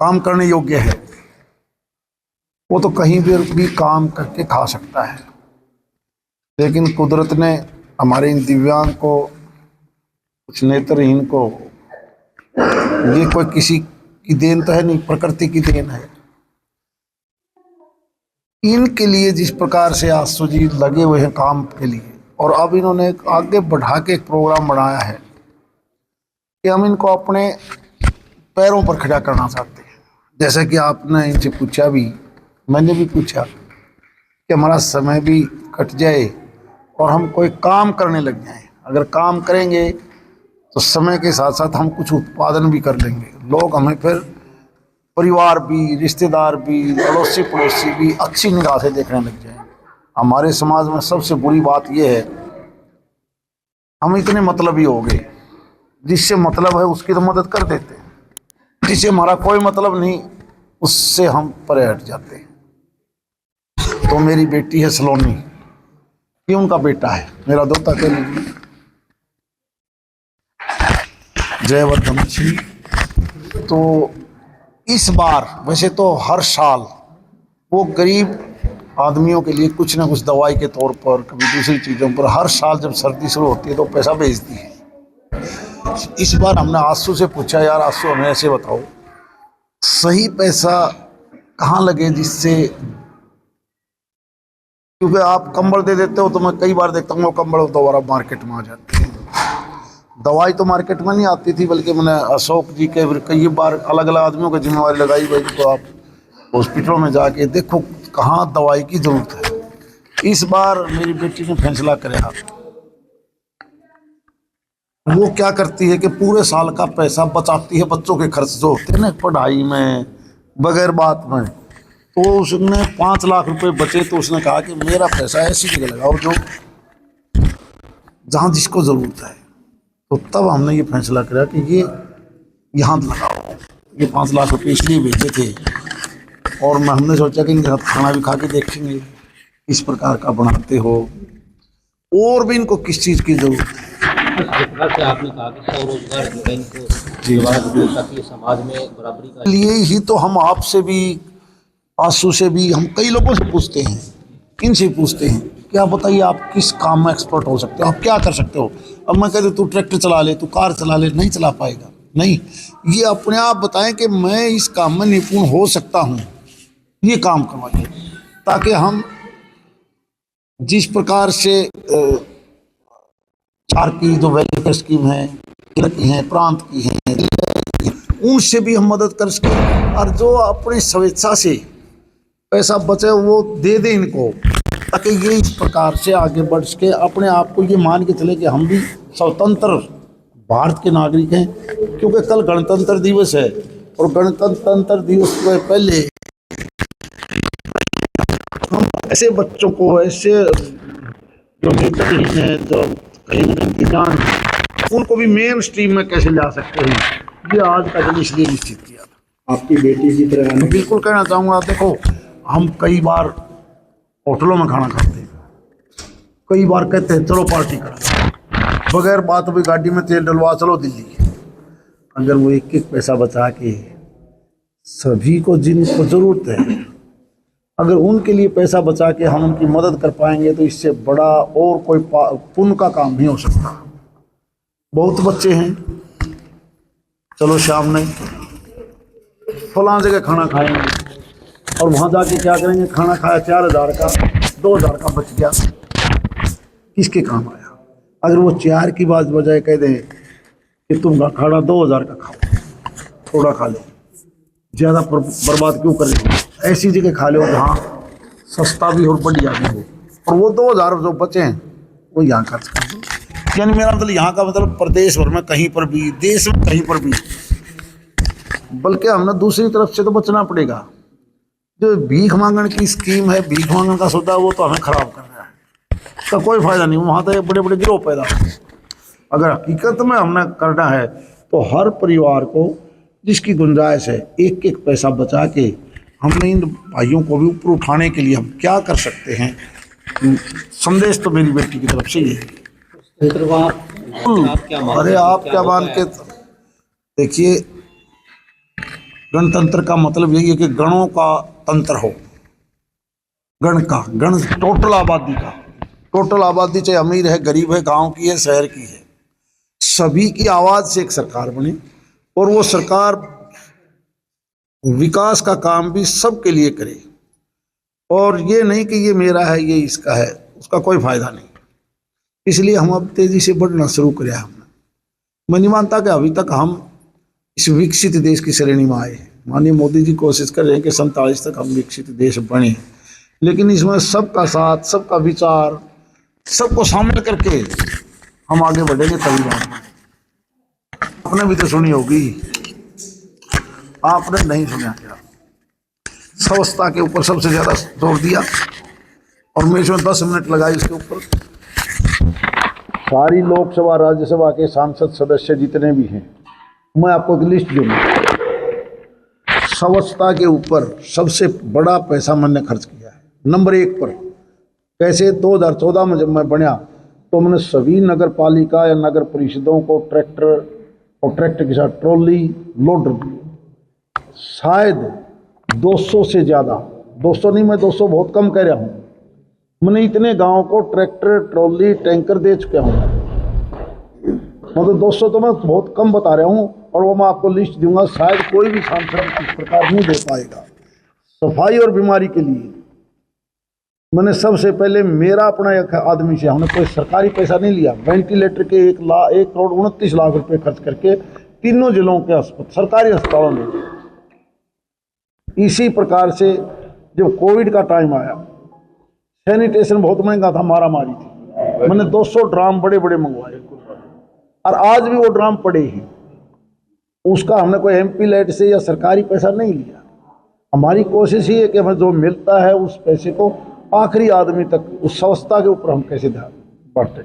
काम करने योग्य है वो तो कहीं भी काम करके खा सकता है, लेकिन कुदरत ने हमारे इन दिव्यांग को, कुछ नेत्रहीन को, ये कोई किसी की देन तो है नहीं, प्रकृति की देन है। इनके लिए जिस प्रकार से आसू जी लगे हुए हैं काम के लिए, और अब इन्होंने आगे बढ़ा के एक प्रोग्राम बनाया है कि हम इनको अपने पैरों पर खड़ा करना चाहते हैं। जैसे कि आपने इनसे पूछा भी, मैंने भी पूछा कि हमारा समय भी कट जाए और हम कोई काम करने लग जाएं। अगर काम करेंगे तो समय के साथ साथ हम कुछ उत्पादन भी कर लेंगे, लोग हमें फिर परिवार भी, रिश्तेदार भी, अड़ोसी पड़ोसी भी अच्छी निगाह से देखने लग जाएंगे। हमारे समाज में सबसे बुरी बात यह है, हम इतने मतलबी हो गए, जिससे मतलब है उसकी तो मदद कर देते हैं, जिससे हमारा कोई मतलब नहीं उससे हम परे हट जाते हैं। तो मेरी बेटी है सलोनी, ये उनका बेटा है, मेरा दोता कह लीजिए, जयवर्धन जी। तो इस बार, वैसे तो हर साल वो गरीब आदमियों के लिए कुछ ना कुछ दवाई के तौर पर, कभी दूसरी चीज़ों पर, हर साल जब सर्दी शुरू होती है तो पैसा भेजती है। इस बार हमने आंसू से पूछा, यार आंसू हमें ऐसे बताओ सही पैसा कहाँ लगे जिससे, क्योंकि आप कंबल दे देते हो तो मैं कई बार देखता हूँ वो कंबल दोबारा मार्केट में आ जाते हैं। दवाई तो मार्केट में नहीं आती थी, बल्कि मैंने अशोक जी के कई बार अलग अलग आदमियों की जिम्मेवारी लगाई भाई, तो आप हॉस्पिटलों में जाके देखो कहाँ दवाई की जरूरत है। इस बार मेरी बेटी ने फैसला कराया, वो क्या करती है कि पूरे साल का पैसा बचाती है, बच्चों के खर्च जो होते हैं ना पढ़ाई में बगैर बात में। तो उसने 5 लाख रुपए बचे, तो उसने कहा कि मेरा पैसा ऐसी जगह लगाओ जो जहाँ जिसको ज़रूरत है। तो तब हमने ये फैसला किया कि ये यहाँ लगाओ। ये 5 लाख रुपये इसलिए भेजे थे, और हमने सोचा कि इनके साथ खाना भी खा के देखेंगे किस प्रकार का बनाते हो, और भी इनको किस चीज़ की ज़रूरत है। से आपने कहा कि स्वरोजगार इनको ताकि समाज में बराबरी का लिए ही तो हम आपसे भी, आंसू से भी, हम कई लोगों से पूछते हैं, इनसे पूछते हैं कि आप बताइए आप किस काम में एक्सपर्ट हो सकते हो, आप क्या कर सकते हो। अब मैं कहते तू ट्रैक्टर चला ले, तू कार चला ले, नहीं चला पाएगा, नहीं। ये अपने आप बताएं कि मैं इस काम में निपुण हो सकता हूँ, ये काम करवाइए, ताकि हम जिस प्रकार से चार की जो वेलफेयर स्कीम है, की हैं, प्रांत की हैं, उनसे भी हम मदद कर सकें, और जो अपनी स्वेच्छा से पैसा बचे वो दे दें इनको, ताकि ये इस प्रकार से आगे बढ़ सके। अपने आप को ये मान के चले कि हम भी स्वतंत्र भारत के नागरिक हैं, क्योंकि कल गणतंत्र दिवस है, और गणतंत्र दिवस से पहले हम ऐसे बच्चों को, ऐसे जो नेत्रहीन हैं, जो दिव्यांग, उनको भी मेन स्ट्रीम में कैसे ला सकते हैं, ये आज का दिन इसलिए निश्चित किया था। आपकी बेटी की तरह मैं बिल्कुल कहना चाहूँगा, देखो हम कई बार होटलों में खाना खाते हैं, कई बार कहते हैं चलो पार्टी करा, बगैर बात भी गाड़ी में तेल डलवा चलो दिल्ली। अगर वो एक एक पैसा बचा के सभी को जिनको ज़रूरत है, अगर उनके लिए पैसा बचा के हम उनकी मदद कर पाएंगे, तो इससे बड़ा और कोई पुण्य का काम नहीं हो सकता। बहुत बच्चे हैं, चलो शाम में फलां जगह खाना खाएंगे, और वहाँ जाके क्या करेंगे, खाना खाया 4000 का, 2000 का बच गया, किसके काम आया। अगर वो 4 की बात बजाय कह दें कि तुम खाना 2000 का खाओ, थोड़ा खा लो, ज़्यादा बर्बाद क्यों कर रहे हो, ऐसी जगह खा लो जहाँ सस्ता भी और बढ़िया भी हो, और वो 2000 जो बचे हैं वो यहाँ खर्च कर दो। यानी मेरा मतलब यहाँ का मतलब प्रदेश भर में कहीं पर भी, देश में कहीं पर भी, बल्कि हमने दूसरी तरफ से तो बचना पड़ेगा। जो भीख मांगने की स्कीम है, भीख मांगने का सौदा, वो तो हमें खराब कर रहा है, इसका कोई फायदा नहीं। वहाँ तो बड़े बड़े गिरोह पैदा होते हैं। अगर हकीकत में हमने करना है तो हर परिवार को जिसकी गुंजाइश है एक एक पैसा बचा के हमने इन भाइयों को भी ऊपर उठाने के लिए हम क्या कर सकते हैं। संदेश तो मेरी बेटी की तरफ से ये है। अरे आप क्या मान के देखिए, गणतंत्र का मतलब यही है कि गणों का तंत्र हो, गण टोटल आबादी का, टोटल आबादी चाहे अमीर है, गरीब है, गांव की है, शहर की है, सभी की आवाज से एक सरकार बने और वो सरकार विकास का काम भी सबके लिए करे। और ये नहीं कि ये मेरा है, ये इसका है, उसका कोई फायदा नहीं। इसलिए हम अब तेजी से बढ़ना शुरू किया हमने। मैं नहीं मानता कि अभी तक हम इस विकसित देश की श्रेणी में आए हैं। माननीय मोदी जी कोशिश कर रहे हैं कि 47 तक हम विकसित देश बने, लेकिन इसमें सबका साथ, सबका विचार, सबको शामिल करके हम आगे बढ़ेंगे तभी बात। आपने भी तो सुनी होगी, आपने नहीं सुना क्या? स्वच्छता के ऊपर सबसे ज्यादा जोर दिया और मैं इसमें 10 मिनट लगाई इसके ऊपर। सारी लोकसभा राज्यसभा के सांसद सदस्य जितने भी हैं, मैं आपको एक लिस्ट दूंगा। स्वच्छता के ऊपर सबसे बड़ा पैसा मैंने खर्च किया है नंबर 1 पर। कैसे? 2014 में जब मैं बना तो मैंने सभी नगर पालिका या नगर परिषदों को ट्रैक्टर और ट्रैक्टर के साथ ट्रॉली लोडर दिए, शायद 200 से ज़्यादा, 200 नहीं, मैं 200 बहुत कम कह रहा हूँ। मैंने इतने गांव को ट्रैक्टर, ट्रॉली, टैंकर दे चुका हूँ। मतलब 200 तो मैं बहुत कम बता रहा हूँ, और वो मैं आपको लिस्ट दूंगा, शायद कोई भी सांसद इस प्रकार नहीं दे पाएगा। सफाई और बीमारी के लिए मैंने सबसे पहले मेरा अपना एक आदमी से, हमने कोई सरकारी पैसा नहीं लिया, वेंटिलेटर के 1,29,00,000 रुपये खर्च करके तीनों जिलों के सरकारी अस्पतालों में। इसी प्रकार से जब कोविड का टाइम आया, सैनिटेशन बहुत महंगा था, मारा मारी थी, मैंने 200 ड्राम बड़े बड़े मंगवाए और आज भी वो ड्राम पड़े हैं। उसका हमने कोई MP लाइट से या सरकारी पैसा नहीं लिया। हमारी कोशिश ही है कि हमें जो मिलता है उस पैसे को आखिरी आदमी तक, उस स्वच्छता के ऊपर हम कैसे ध्यान बढ़ते,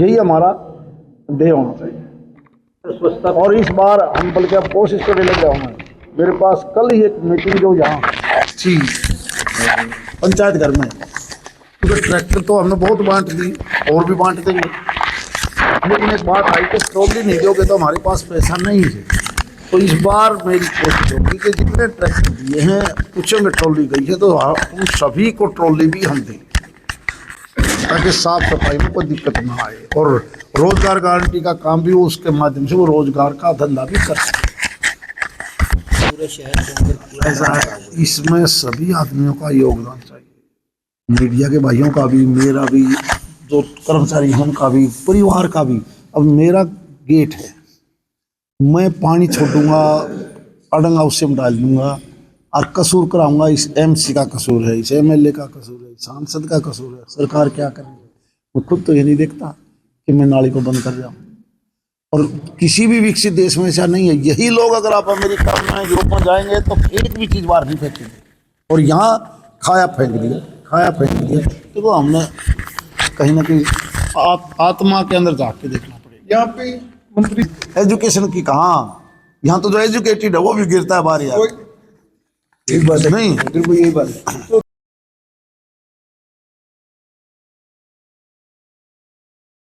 यही हमारा ध्येय होना चाहिए। और इस बार हम बल्कि अब कोशिश करने लग गया हूँ। मेरे पास कल ही एक मीटिंग जो यहाँ थी पंचायत घर में, क्योंकि ट्रैक्टर तो हमने बहुत बांट दी और भी बांट देंगे, लेकिन एक बात आई कि ट्रॉली नहीं दोगे तो हमारे पास पैसा नहीं है। तो इस बार मेरी कोशिश होगी कि जितने ट्रैक्टर दिए हैं, पूछेंगे ट्रॉली गई है तो उन सभी को ट्रॉली भी हम दें, ताकि साफ सफाई में कोई दिक्कत ना आए। और रोजगार गारंटी का काम भी उसके माध्यम से वो रोजगार का धंधा भी कर सके। पूरे शहर के अंदर ऐसा है, इसमें सभी आदमियों का योगदान चाहिए, मीडिया के भाइयों का भी, मेरा भी, जो कर्मचारी हैं उनका भी, परिवार का भी। अब मेरा गेट है, मैं पानी छोड़ूंगा, अड़ंगा उससे में डाल दूंगा और कसूर कराऊंगा। इस MC का कसूर है, इस MLA का कसूर है, सांसद का कसूर है। सरकार क्या करेगी? मैं खुद तो ये नहीं देखता कि मैं नाली को बंद कर जाऊँ। और किसी भी विकसित देश में ऐसा नहीं है। यही लोग अगर आप अमेरिका में, यूरोप में जाएंगे तो एक भी चीज़ बाहर नहीं फेंकेंगे, और यहाँ खाया फेंक दिया, खाया फेंक दिया। तो वो हमने कहीं ना कहीं आत्मा के अंदर झाँक के देखना पड़ेगा। यहाँ पे मंत्री एजुकेशन की कहाँ, यहाँ तो जो एजुकेटेड है वो भी गिरता है बाहर यार। एक बात नहीं, बिल्कुल यही बात है। तो